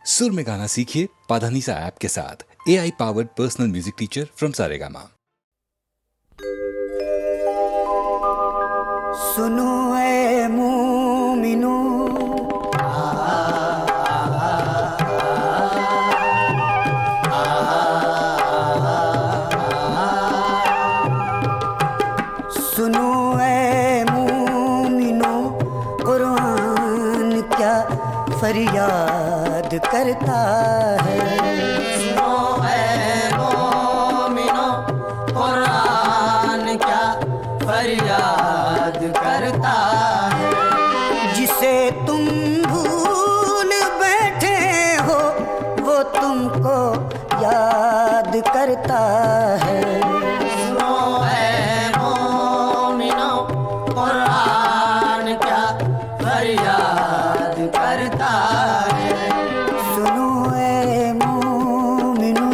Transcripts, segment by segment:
सुर में गाना सीखिए पाधानीसा ऐप के साथ। AI powered personal music teacher from Saregama. सुनो ए मोमिनो, सुनो ए मोमिनो, कुरान क्या फरियाद करता है। सुनो है मोमिनो, कुरान क्या फरियाद करता है। जिसे तुम भूल बैठे हो वो तुमको याद करता है। सुनो है मोमिनो, कुरान क्या फरियाद करता है। सुनो ए मोमिनो,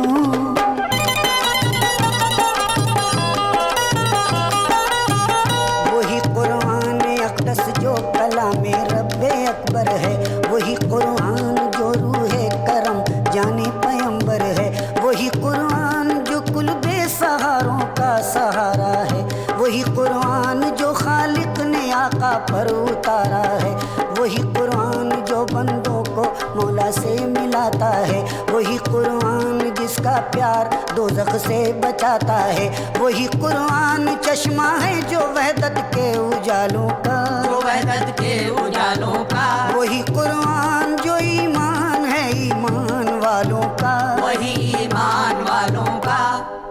वही कुरान अक़दस जो कलामे रब्बे अकबर है, वही कुरान जो रूहे करम जाने पैगंबर है, वही कुरान जो कुल बेसहारों का सहारा है, वही कुरान जो खालिक ने आका पर उतारा है, वही कुरान जो बंदों को मौला से मिलाता है, वही कुरान जिसका प्यार दोज़ख से बचाता है, वही कुरान चश्मा है जो वहदत के उजालों का, जो वहदत के उजालों का, वही कुरान जो ईमान है ईमान वालों का, वही ईमान वालों का,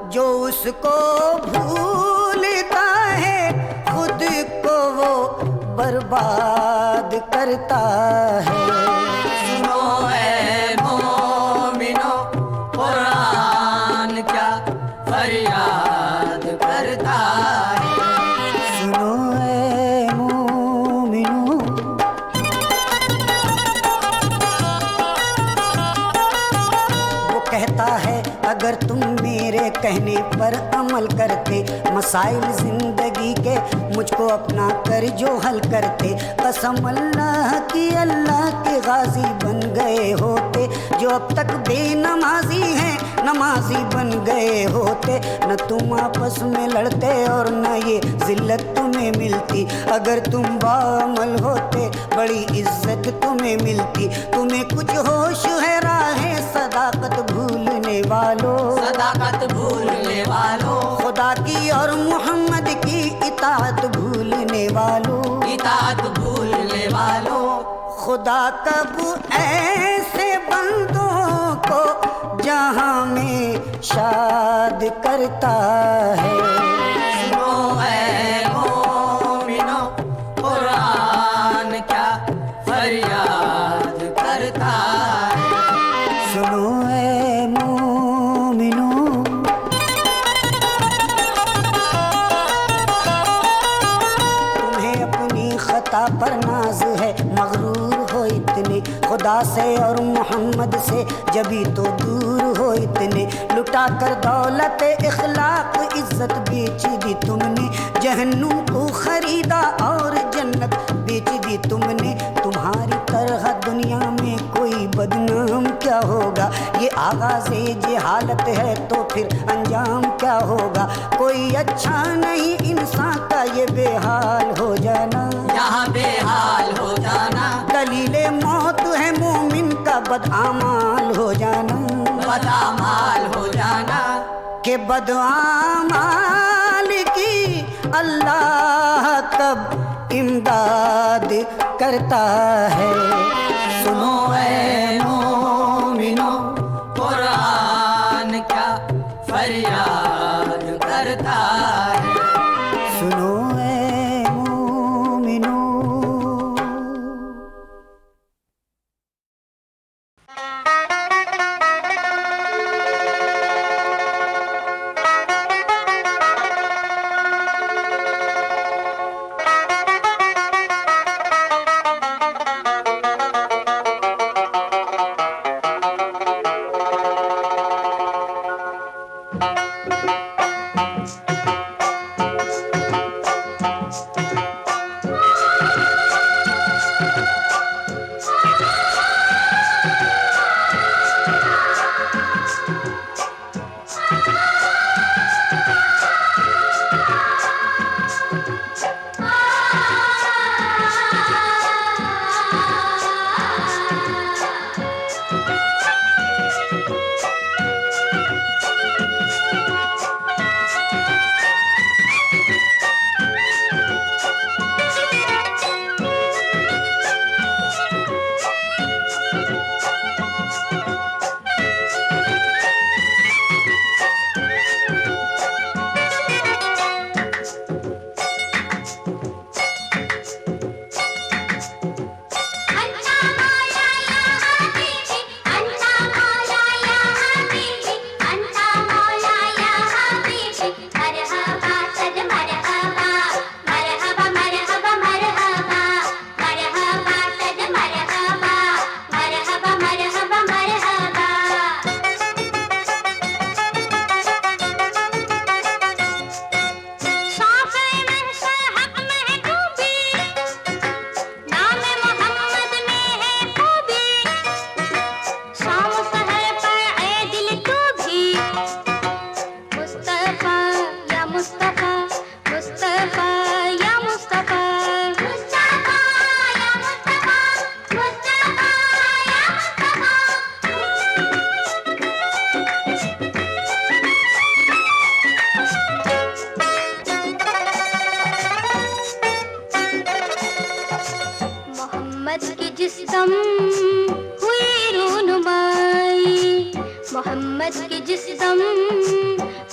जो उसको भूलता है खुद को वो बर्बाद करता है। सुनो है मोमिनो, कुरान क्या फरियाद करता है। सुनो ए मोमिनो, वो कहता है अगर तुम मेरे कहने पर अमल करते, मसाइल जिंदगी के मुझको अपना कर जो हल करते, कसम अल्लाह की अल्लाह के गाजी बन गए होते, जो अब तक बेनमाजी हैं नमाजी बन गए होते, न तुम आपस में लड़ते और न ये जिल्लत तुम्हें मिलती, अगर तुम बाअमल होते बड़ी इज्जत तुम्हें मिलती, तुम्हें कुछ होश है राहे सदाकत भूलने वालों, सदाकत भूलने वालों, खुदा की और मोहम्मद की इताअत भूलने वालों, इताअत भूलने वालों, खुदा कब ऐसे बंदों को जहां में शाद करता है। सुनो है मोमिनो, कुरान क्या फरियाद करता है। सुनो ए मोमिनो, तुम्हें अपनी खता पर नाज है मगरूर हो इतने, खुदा से और मोहम्मद से जभी तो दूर हो इतने, लुटा कर दौलत इखलाक इज्जत बेच दी तुमने, जहन्नुम को खरीदा और जन्नत बेच दी तुमने, तुम्हारी तरह दुनिया में कोई बदनाम क्या होगा, ये आगाज़े जहालत है तो फिर अंजाम क्या होगा, कोई अच्छा नहीं इंसान का ये बेहाल हो जाना, यहाँ बेहाल हो जाना, दलीले मौत है मोमिन का बदआमाल हो जाना, बदआमाल हो जाना, के बदआमाल की अल्लाह कब इमदाद करता है। सुनो है मोमिनो, कुरान क्या फरियाद करता है। सुनो ए मोमिनो, मोहम्मद की जिस दम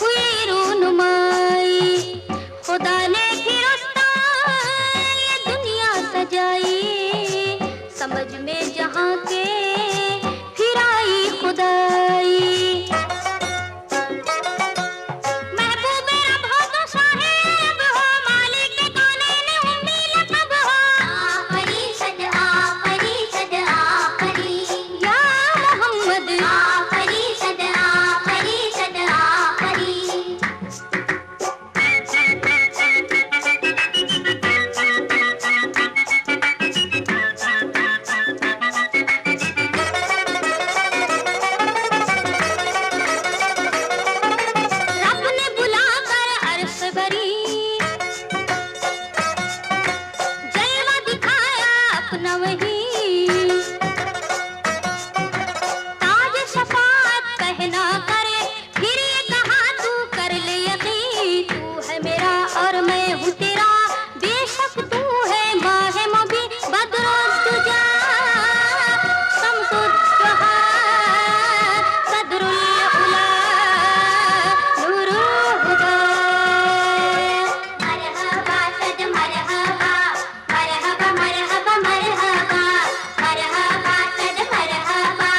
हुई रूनुमाई, खुदा ने फिर उसका ये दुनिया सजाई, समझ में जहां के फिर आई खुदाई। महबूबे रब हो तो शाहे रब हो, मालिक के कौनैन उम्मी लक़ब हो। आफरी सद आफरी सद आफरी या मोहम्मद, आफरी सद आफरी सद आफरी। रब ने बुलाकर अर्श भरी, जलवा दिखाया अपना वही, ताज शफाअत पहना करे, फिर ये कहा तू कर ले यकीन, तू है मेरा और मैं हूँ तेरा, बेशक तू है माहे मबी बदरुद्दुजा, शम्सुद्दुहा, बदरुल उला, नूरुल हुदा। मरहबा सद मरहबा, मरहबा मरहबा मरहबा, मरहबा सद मरहबा,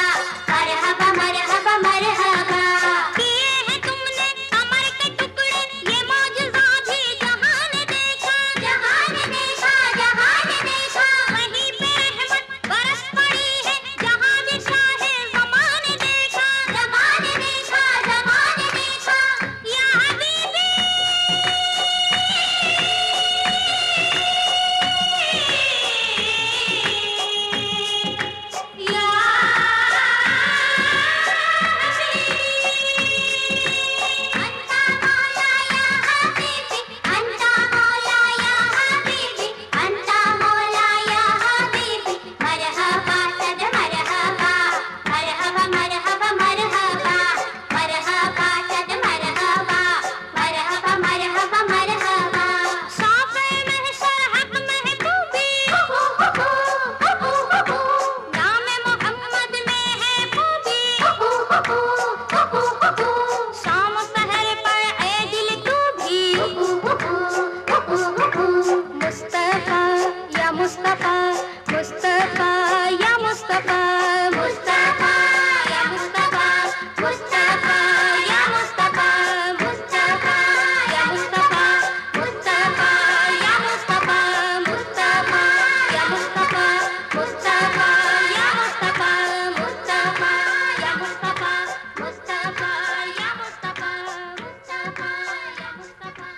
मरहबा मरहबा मरहबा। किए हैं तुमने कमर के टुकड़े, ये मौजज़ा भी जहां ने देखा, जहां ने देखा, जहां ने देखा। वहीं पे रहमत बरस पड़ी है, जहां भी शाहे ज़माने देखा, ज़माने देखा, ज़माने देखा। या हबीबी या अंता मौला या हबीबी, अंता मौला या हबीबी, अंता मौला या हबीबी। मरहबा सद मरहबा, मरहबा मरहबा मरहबा, मरहबा सद मरहबा, मरहबा मरहबा मरहबा। साफ़े महशर हक़ महबूबी, नाम मोहम्मद में है खूबी, शाम सहर पर ए दिल तू भी, मुस्तफा या मुस्तफा, मुस्तफा या मुस्तफा, मुस्तफा या मुस्तफा, मुस्तफा या मुस्तफा, मुस्तफा या मुस्तफा, मुस्तफा या मुस्तफा, मुस्तफा या मुस्तफा, मुस्तफा या मुस्तफा, मुस्तफा या मुस्तफा, मुस्तफा या मुस्तफा, मुस्तफा या मुस्तफा।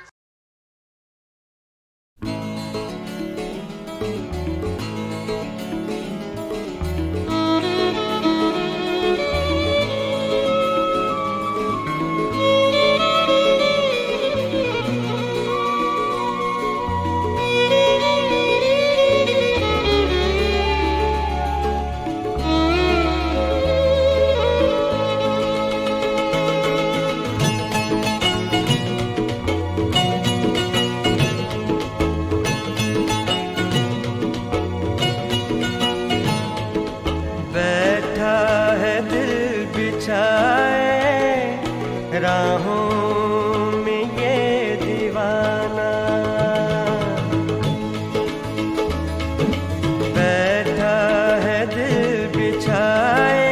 बैठा है दिल बिछाए राहों में ये दीवाना, बैठा है दिल बिछाए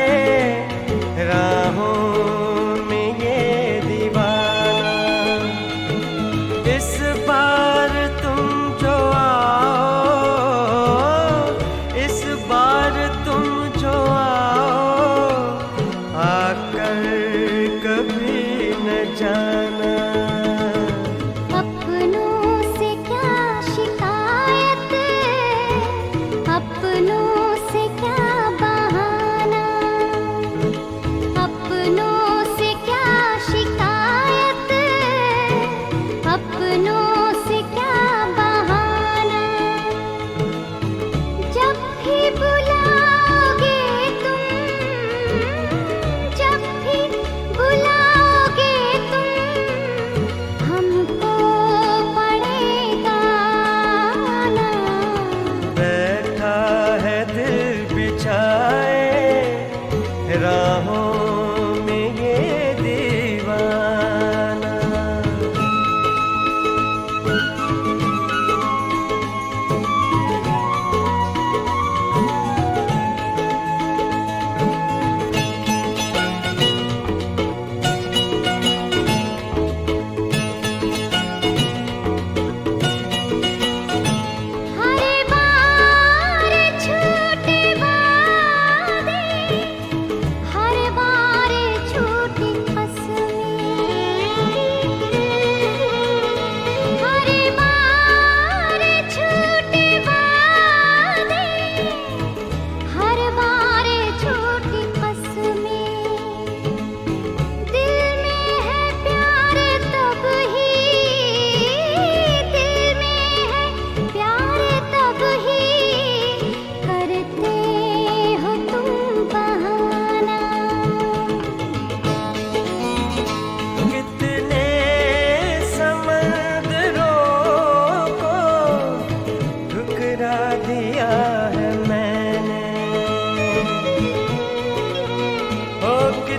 राहों में ये दीवाना। इस बार तुम जो आओ, इस बार तुम जो आओ, आकर कभी न जाना। अपनों से क्या शिकायत, अपनों से क्या बहाना, अपनों से क्या शिकायत, अपनों से क्या बहाना। जब भी बुलाओगे तुम, जब भी बुलाओगे तुम, हमको पड़ेगा आना। बैठा है दिल बिछाए राहों में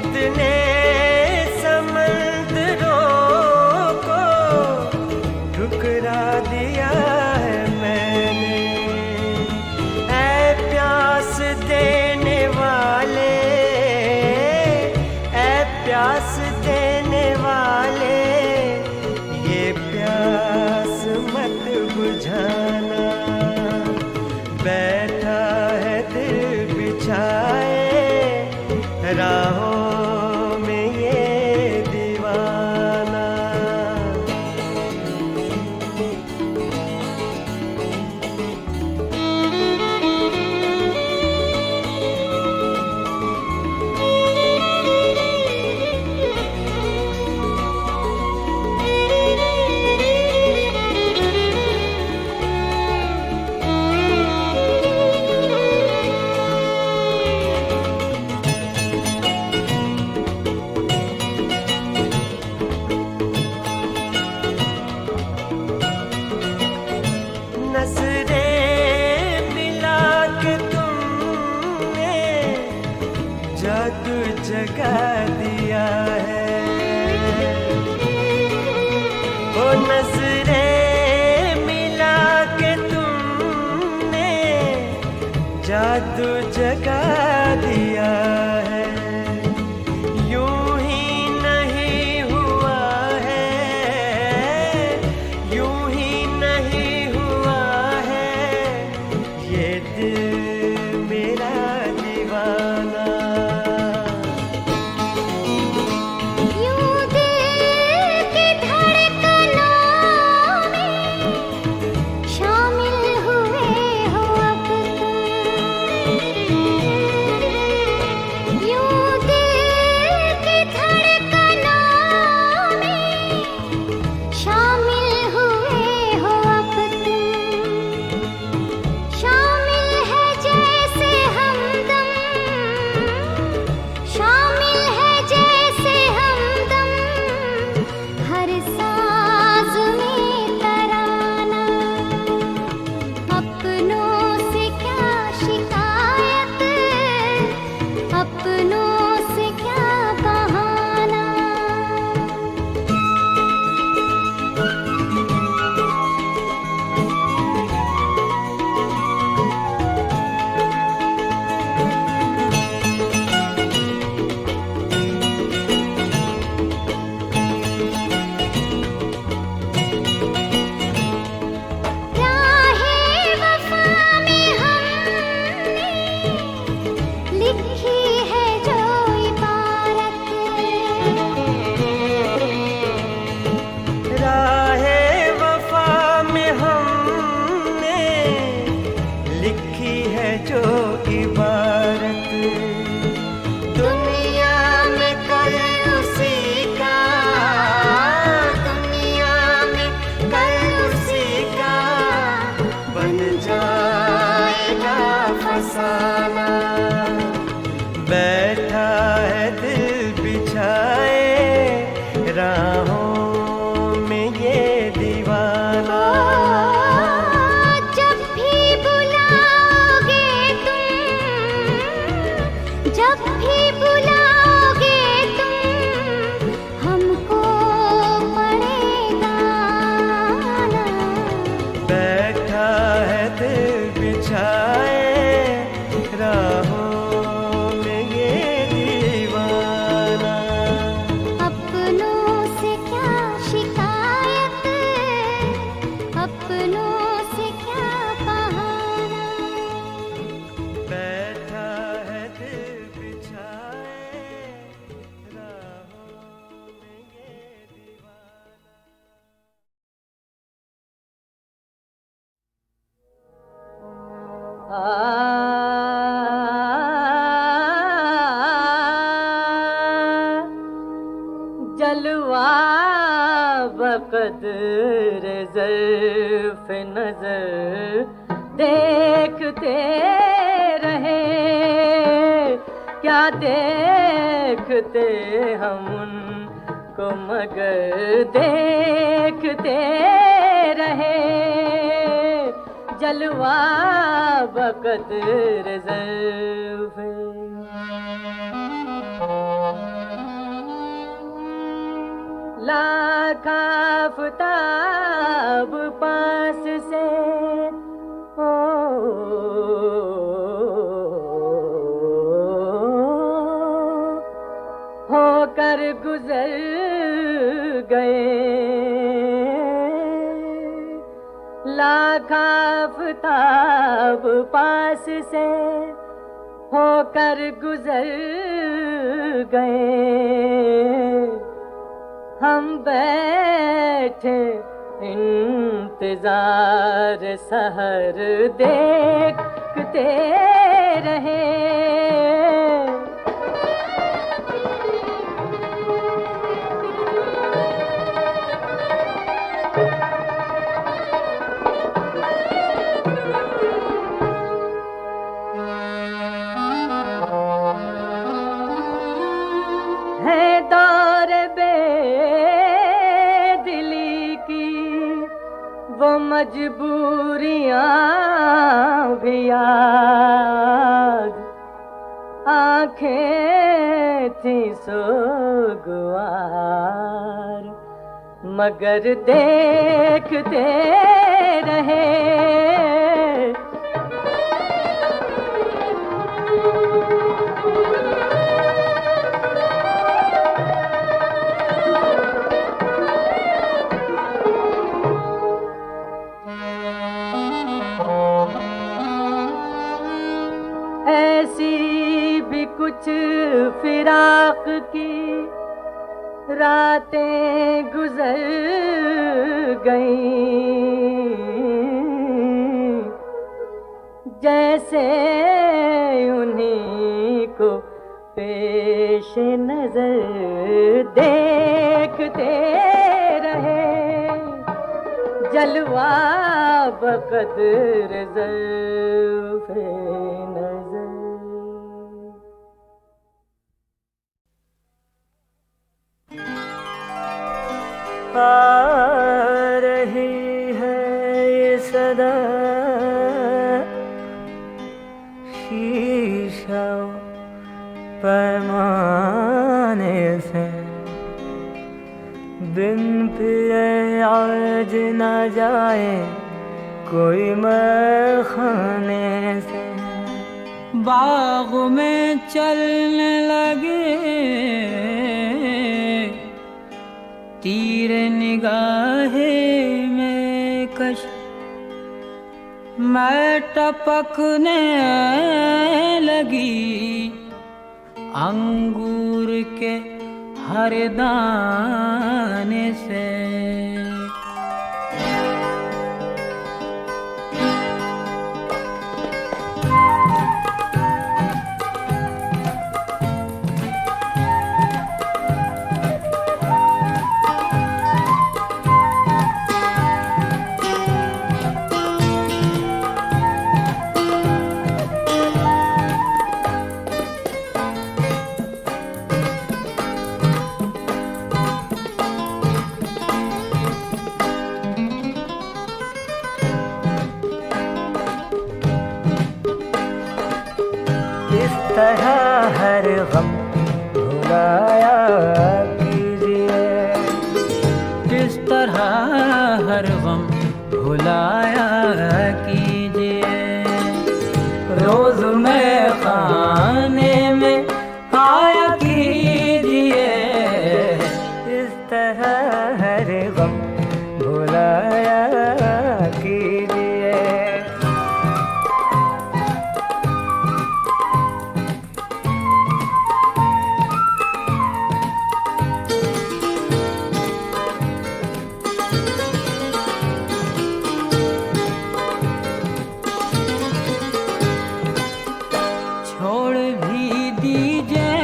कितने समंदरों को ठुकरा दिया है मैंने। ऐ प्यास देने वाले, ऐ प्यास देने वाले, ये प्यास मत बुझाना। बैठा है दिल बिछाए राहों में ये दीवाना। नजरें मिला के तुमने जादू जगा दिया है। ओ नजरें मिला के तुमने जादू जगा दिया है। यूं ही नहीं हुआ है, यूं ही नहीं हुआ है ये दिल मेरा दीवाना। यूं दिल की धड़कनों में शामिल हुए हो अब तुम। यूं दिल की धड़कनों में शामिल हुए हो अब तुम। शामिल है जैसे हमदम, शामिल है जैसे हमदम, हर साज में तराना। अपनों से क्या शिकायत, अपनों से क्या बहाना। राहे वफा में हमने लिखी है जो इबारत। राहे वफा में हमने लिखी है जो इबारत। दुनिया में कल उसी का, दुनिया में कल उसी का बन जाएगा फसाना। बैठा है दिल बिछाए राहों में ये दीवाना। जब भी बुलाओगे तुम, जब भी बुलाओगे तुम, हमको पड़ेगा आना। बैठा है दिल बिछाए राहों में ये दीवाना। अपनों से क्या शिकायत, अपनों से क्या बहाना। बैठा है दिल बिछाए राहों में ये दीवाना। जलवा बकदर ज़र्फ़ नज़र देखते रहे, क्या देखते हम उनको मगर देखते रहे। जलवा बकदर ज़र्फ़ लाख आफताब पास से होकर गुजर गए, लाख आफताब पास से होकर गुजर गए। हम बैठे इंतजार सहर देखते रहे। है दौर बेदिली की वो मजबूरियां भी याद, आंखें थी सोगवार मगर देखते रहे। ऐसी भी कुछ फिराक की रातें गुजर गईं, जैसे उन्हीं को पेश नजर देखते रहे। जलवा बकदर ज़ुल्फ़े नज़र। आ रही है ये सदा शीशा पैमाने से, बिन पिए आज न जाए कोई मैखाने से। बाग में चलने लगे तीर निगाहे में कश, मैं टपकने लगी अंगूर के हर दाने से। तरह हर गम भुलाया कीजिए, किस तरह हर गम भुलाया कीजिए। रोज में खाने में आया कीजिए, इस तरह हर गम भुलाया कीजिए। छोड़ भी दीजिए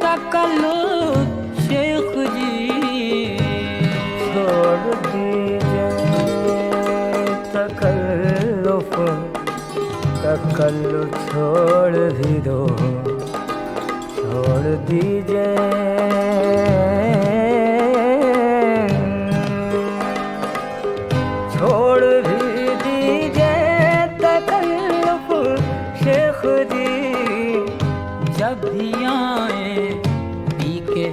तकल्लुफ़ शेख जी, छोड़ दीजिए तकल्लुफ़, तकल्लुफ़ छोड़ भी दो, छोड़ दीजिए। छोड़ भी दीजिए तकल्लुफ़ शेख जी, जब भी आए पी के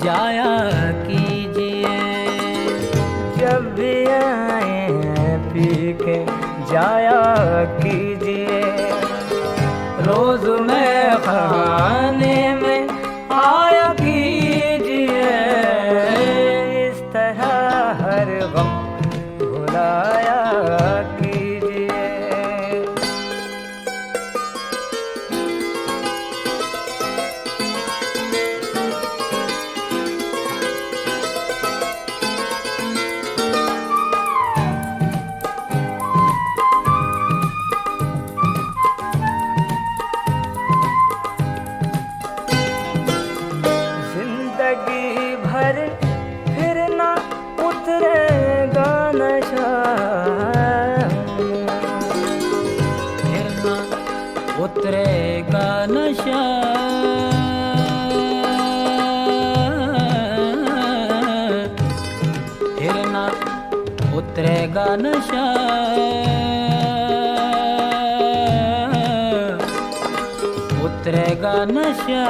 जाया कीजिए। जाया कीजिए। रोज मैं खाने में आया कीजिए, इस तरह हर गम भुलाया कीजिए। जिंदगी भर फिर ना उतरेगा नशा, फिर ना उतरेगा नशा, फिर ना उतरेगा नशा, उतरेगा नशा।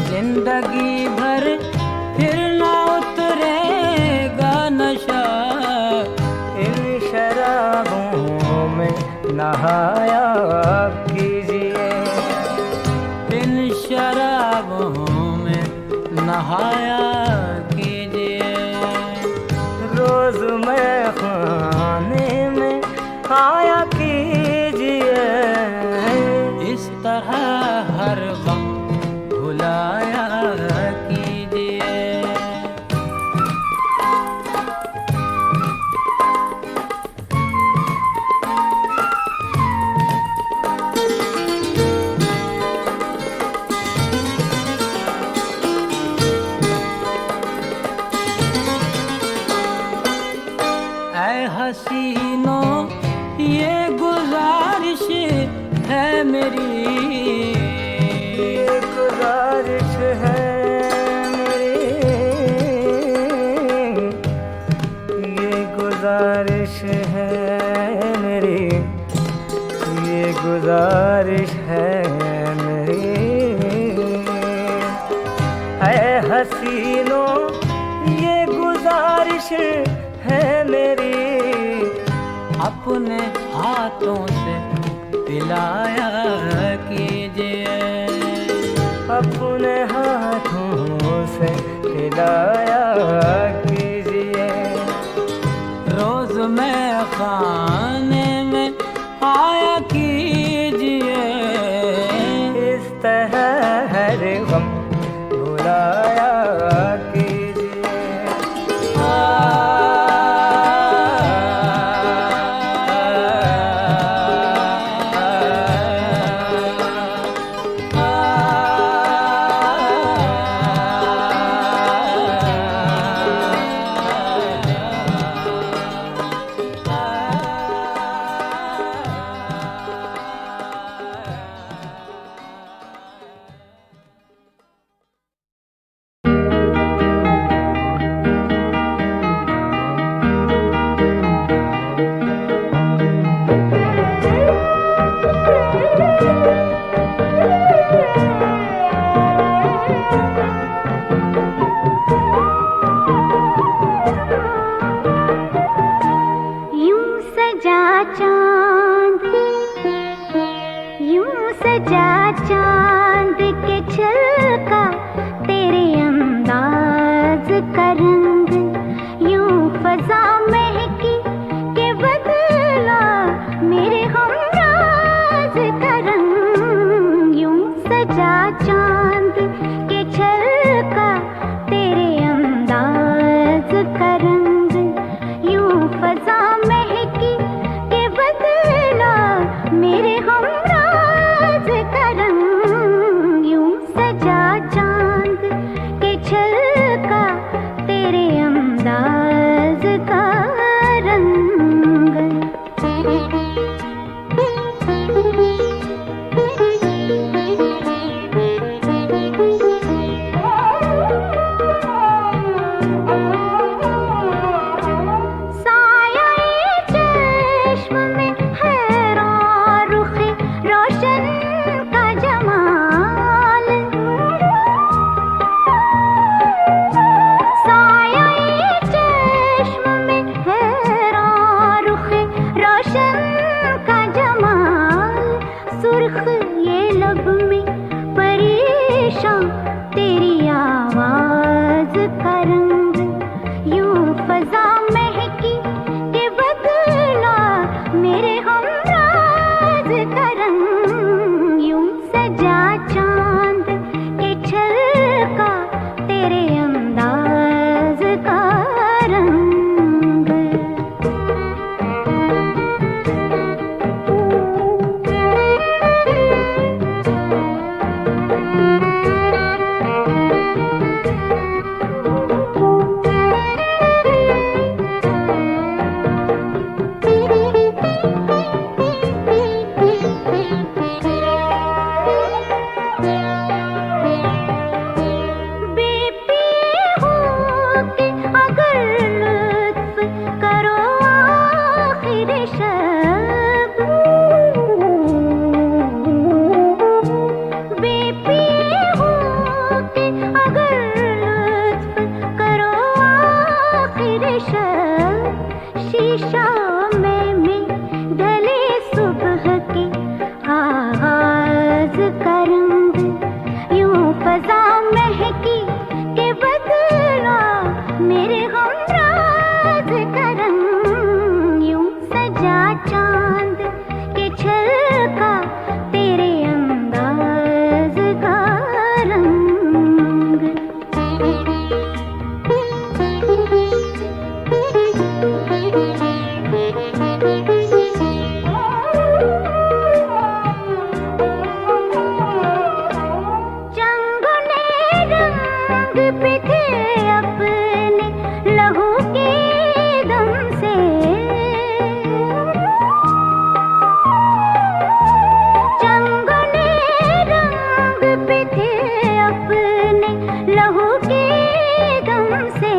जिंदगी भर फिर ना उतरेगा नशा, इन शराबों में नहाया कीजिए। इन शराबों में नहाया कीजिए। रोज मैं खाने में आया कीजिए, इस तरह हर गम भुलाया कीजिए। ऐ हसीनों ये गुजारिश है मेरी, ये गुजारिश है मेरी, ये गुजारिश है मेरी, ये गुजारिश है मेरी। ऐ हसीनों ये गुजारिश है मेरी, अपने हाथों से पिलाया कीजिए। अपने हाथों से खिलाया कीजिए। रोज मैं खाने में आया कीजिए, इस तरह हर गम भुलाया कीजिए। लब में परेशान तेरी आवाज का रंग यूं फजा महकी के बदला मेरे हमराज का रंग यूं सजा चांद के छलका तेरे अंदाज का रंग शीशा में ढले सुबह के आगाज का रंग यूं फजा महकी के बदला मेरे हमराज का रंग यूं सजा चांद के छलका तेरे अंदाज का रंग पे थे अपने लहू के दम से चंगों ने रंग पे थे अपने लहू के दम से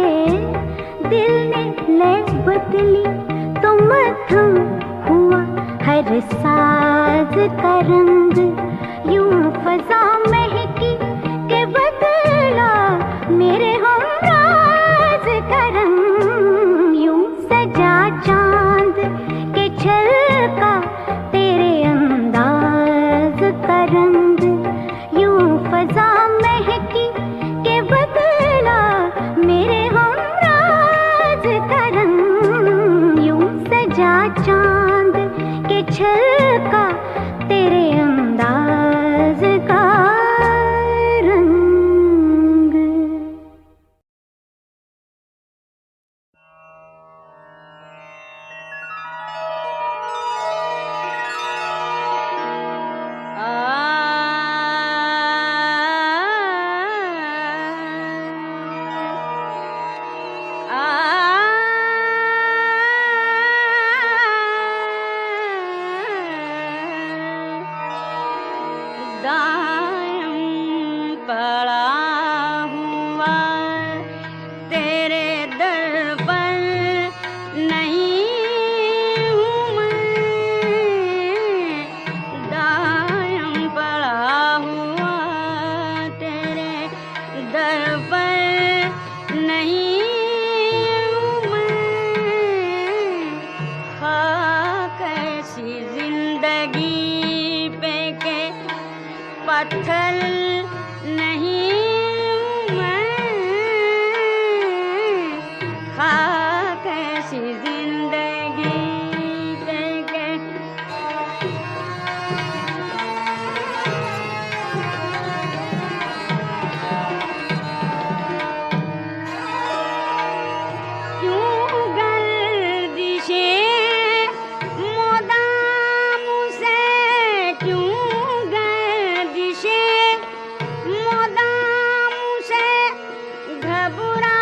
दिल ने ले बदली तो मध्यम हुआ हर साज का रंग यूं फजा महकी के बदला मेरे हमराज का रंग यूं सजा चांद के छलका तेरे अंदाज का रंग यूं फजा महकी के बदला मेरे हमराज का रंग यूं सजा चांद के छलका तेरे अंदाज का रंग दायम पड़ा हुआ तेरे दर पर नहीं हूँ मैं दायम पड़ा हुआ तेरे दर पर नहीं हूँ मैं खाक ऐसी जिंदगी पे के पत्थर नहीं हूँ मैं खाक ऐसी जिंदगी पे के क्यों गर्दिशें मोदाम से क्यों गर्दिशें मोदाम से घबरा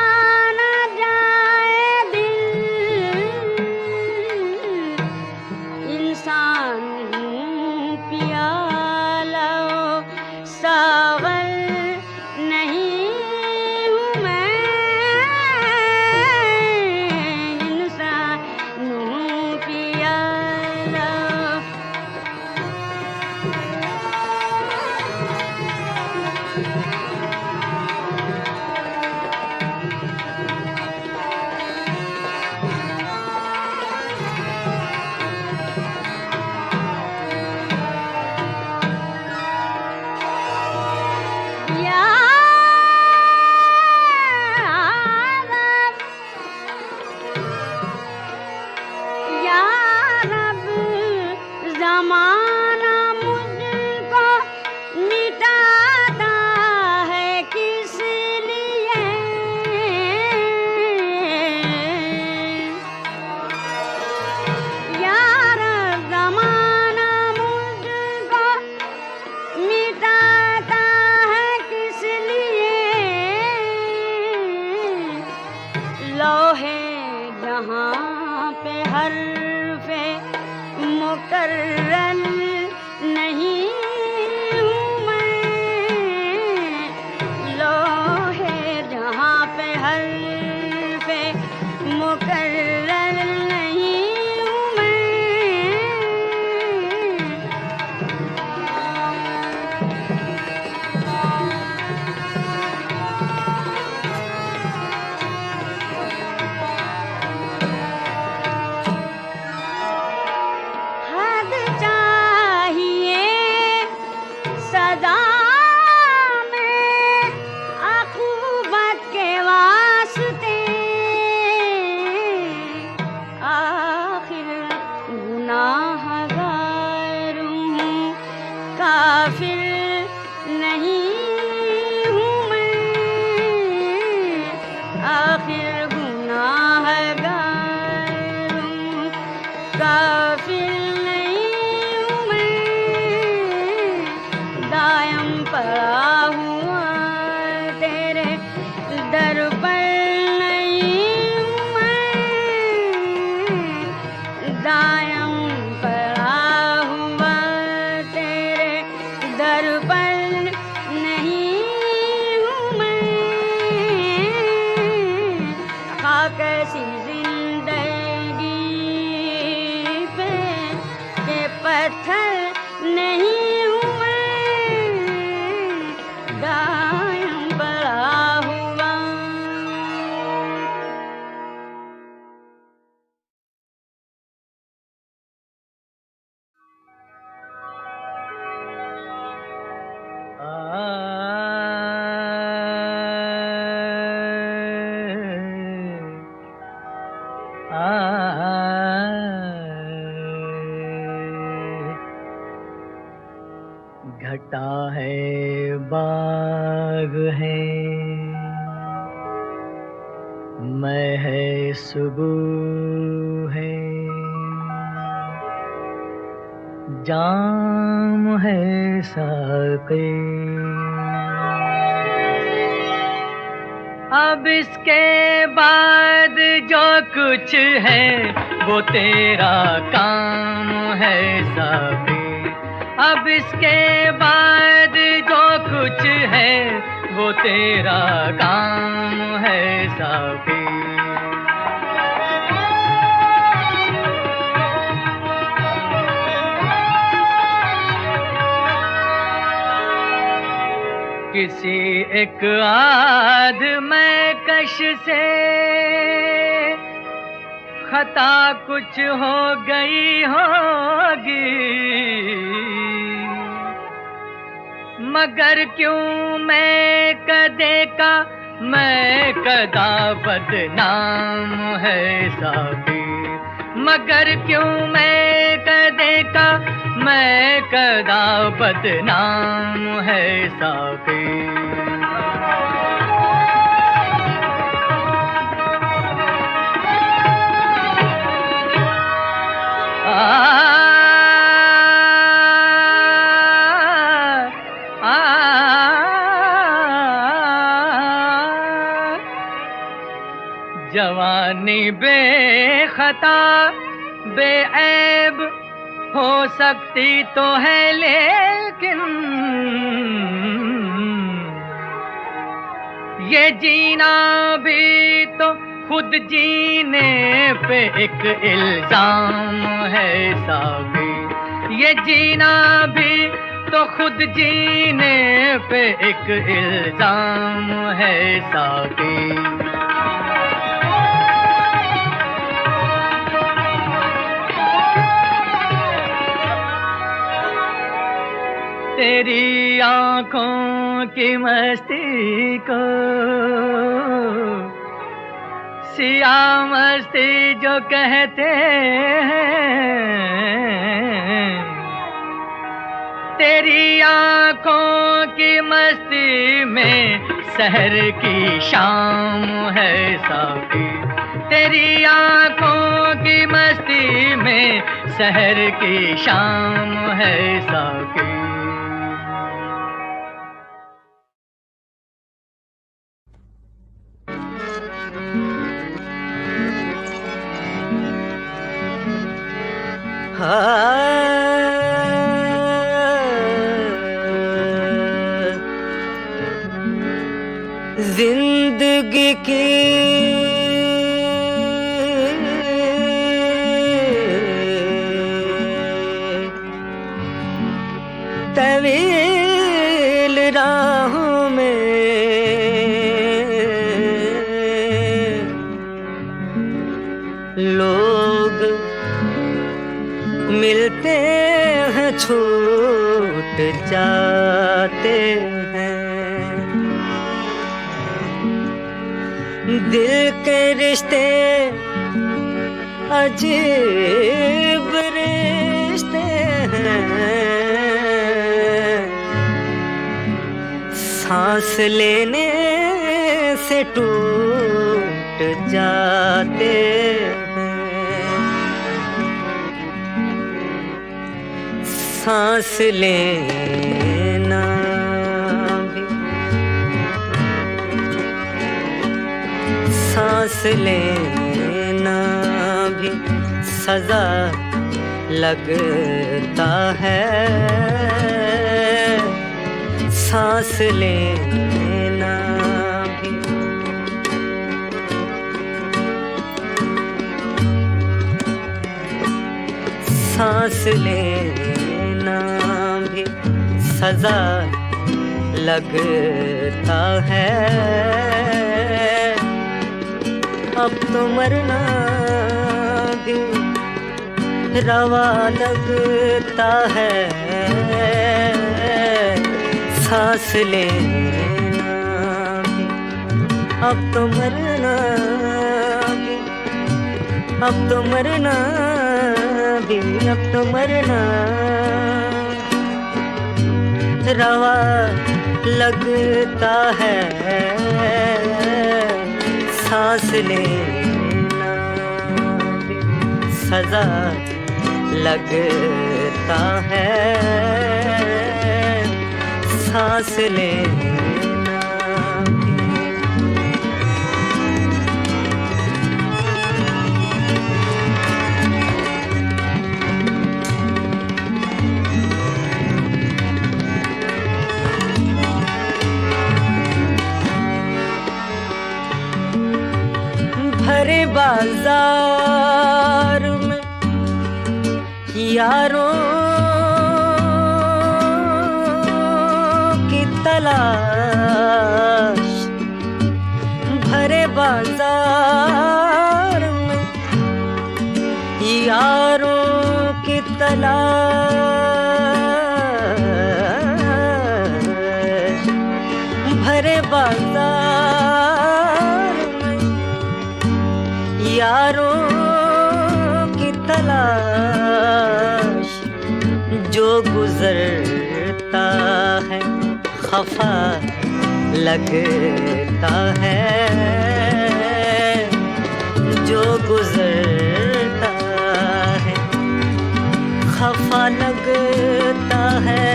न जाए दिल इंसान हूँ प्याला सावर नहीं हूँ मैं इंसान हूँ प्याला सजा में आखुबत के वास्ते आखिर गुनाहगार हूँ, काफिर नहीं हूँ मैं, आखिर गुनाहगार हूँ, काफिर पड़ा हुआ तेरे दर पर नहीं मैं, दायम पड़ा हुआ तेरे दर पर नहीं मैं, खाक सी जिंदगी पे के पत्थर नहीं घटा है बाग है, मैं है सुबह है, जाम है साक़ी, अब इसके बाद जो कुछ है वो तेरा काम है साक़ी, अब इसके बाद जो कुछ है वो तेरा काम है साक़ी। किसी एक आदमी कश से खता कुछ हो गई होगी, मगर क्यों मैं कदे का मैं कदा बदनाम है साक़ी, मगर क्यों मैं कदे का मैं कदा बदनाम है साक़ी। जवानी बेखता बेऐब हो सकती तो है, लेकिन ये जीना भी तो खुद जीने पे एक इल्जाम है साक़ी, ये जीना भी तो खुद जीने पे एक इल्जाम है साक़ी। तेरी आँखों की मस्ती को सिया मस्ती जो कहते हैं, तेरी आँखों की मस्ती में सहर की शाम है साक़ी, तेरी आँखों की मस्ती में सहर की शाम है साक़ी। जिंदगी की तवील राहों में लोग मिलते हैं छूट जा जाते हैं। दिल के रिश्ते अजीब रिश्ते हैं, सांस लेने से टूट जाते हैं। सांस लेना भी, सांस लेना भी सजा लगता है। सांस लेना भी, सांस लेना भी सजा लगता है। अब तो मरना भी रवा लगता है। सांस लेना भी, अब तो मरना भी, अब तो मरना भी, अब तो मरना रवा लगता है। सांस लेना भी सजा लगता है। सांस लेना भी, भरे बाजार में यारों की तलाश, भरे बाजार में यारों की तलाश, भरे बाजार में यारों की तलाश। जो गुजरता है खफा लगता है। जो गुजरता है खफा लगता है।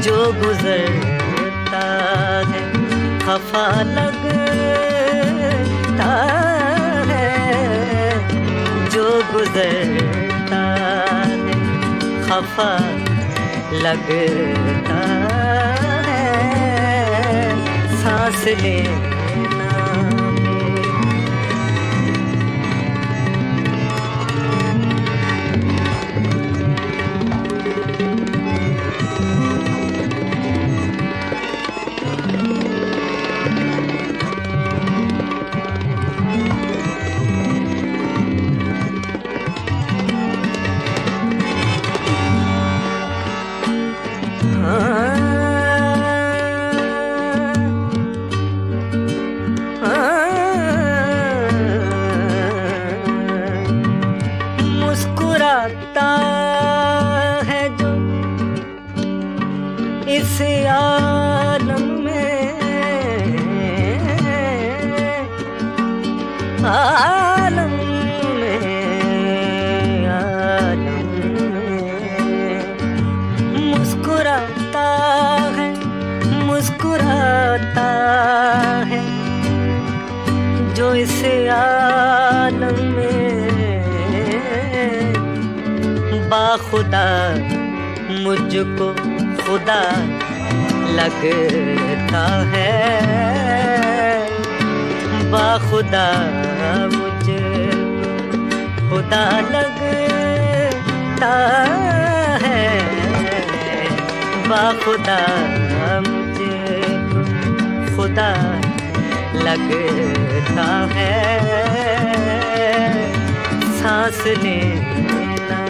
जो गुजरता है खफा लगता है। जो गुजरता है खफा लगता है। सांस लेना भी, मुस्कुराता है जो इस आलम में, आलम में, आलम में मुस्कुराता है, मुस्कुराता है जो इस आलम में बाखुदा मुझको खुदा लगता है। बाखुदा मुझको खुदा लगता है। बाखुदा मुझको खुदा लगता है। सांस लेना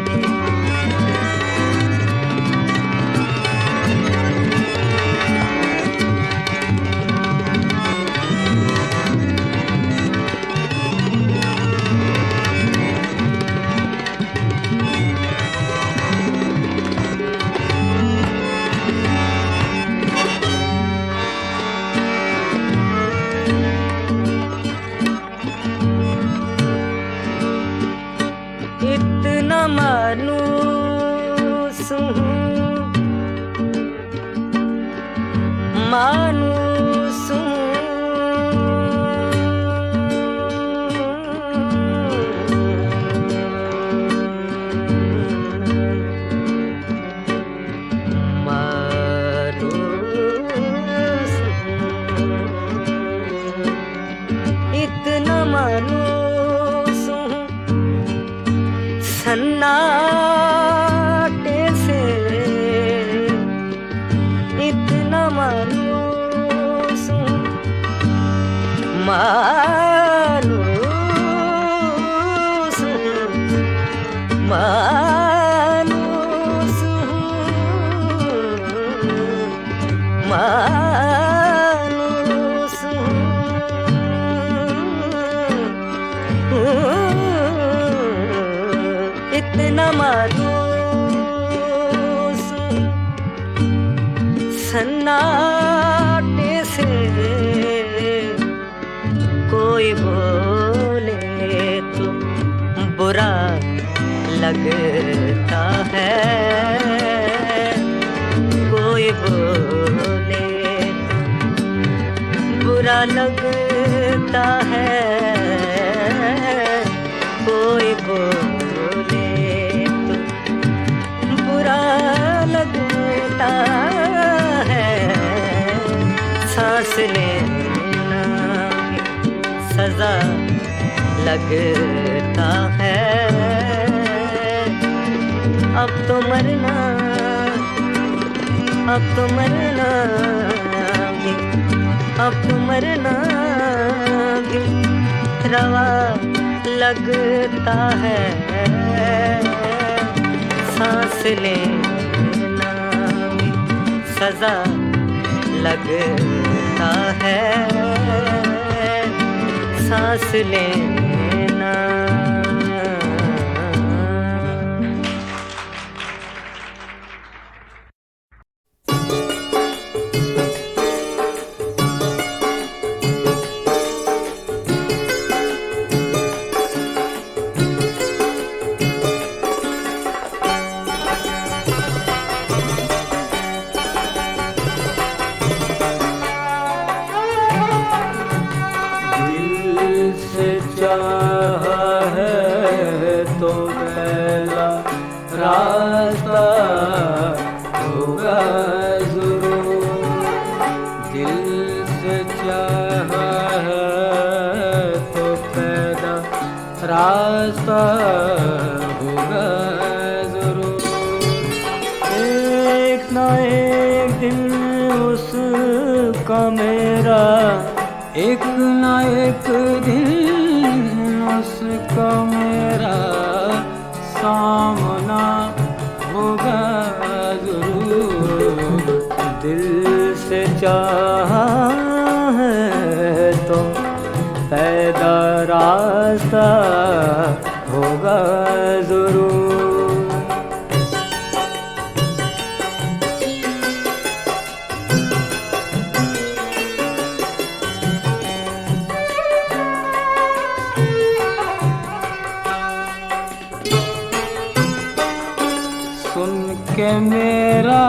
भी, मानूसू इतना मानूसू सन्नाटे से इतना मानूसू मानूसू मानूसू मानूसू इतना मानूसू सन्नाटे से कोई बोले तो बुरा लगता है कोई बोले बुरा लगता है कोई बोले तो बुरा लगता है सांस लेना भी सजा लगता है अब तो मरना अब तो मरना भी अब तो मरना भी रवा लगता है सांस लेना भी सजा लगता है सांस लेना रास्ता होगा जरूर एक ना एक दिन उसका मेरा एक ना एक दिन उसका मेरा सामना होगा जरूर दिल से चाहा है तो पैदा रास्ता होगा जरूर सुन के मेरा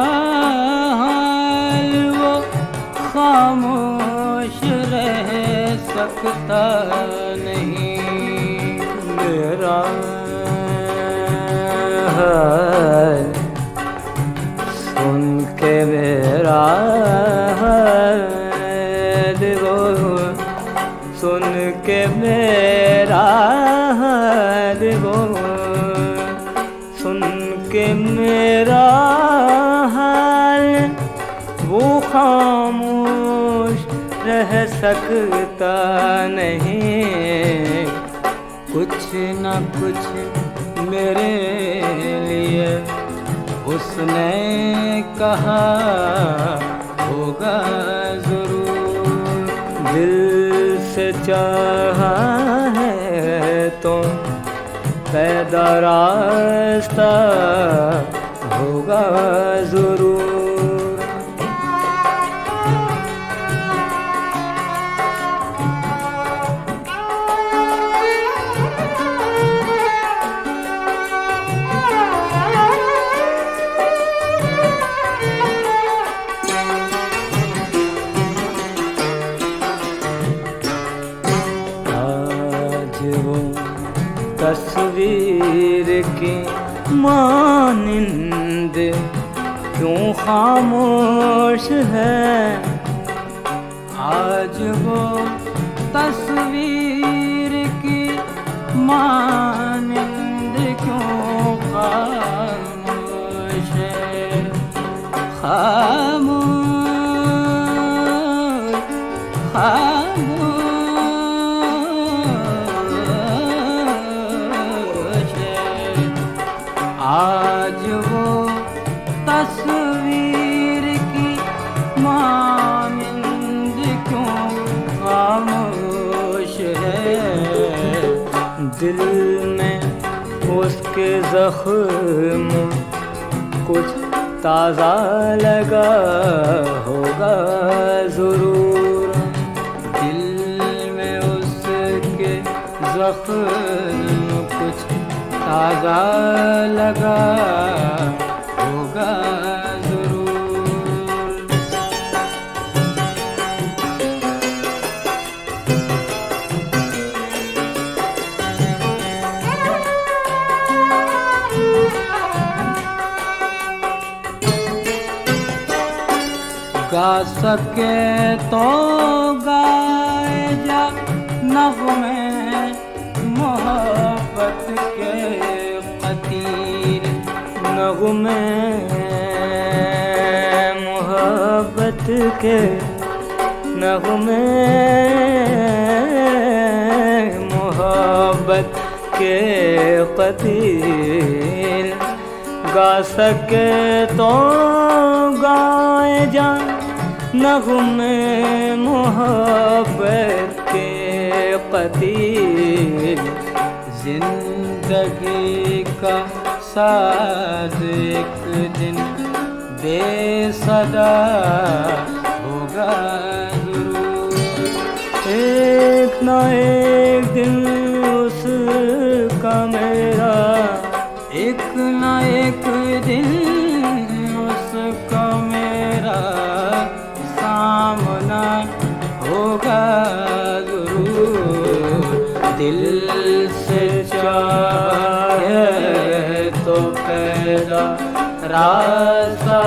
हाल वो खामोश रह सकता नहीं मेरा हाल सुन के मेरा हाल वो सुन के मेरा हाल वो सुन के मेरा हाल वो खामोश रह सकता नहीं कुछ न कुछ मेरे लिए उसने कहा होगा जरूर दिल से चाहा है तो पैदा रास्ता होगा जरूर मानिंद क्यों खामोश है, आज वो तस्वीर की मानिंद क्यों खामोश है। खामोश खामोश है, आज वो तस्वीर की मानिंद क्यों खामोश है। दिल में उसके जख्म कुछ ताज़ा लगा होगा ज़रूर, दिल में उसके जख्म कुछ ताज़ा लगा होगा ज़रूर। गा सके तो गाए जा नग़्मे मोहब्बत के क़तील, नग़्मे मोहब्बत के, नग़्मे मोहब्बत के क़तील। गा सके तो गाए जा नग़्मे मोहब्बत के क़तील। ज़िंदगी का साज़ एक दिन बेसदा होगा ज़रूर, एक न एक दिन उसका मेरा, एक न एक दिन उसका मेरा सामना होगा ज़रूर। दिल से चाहे तो पहला रास्ता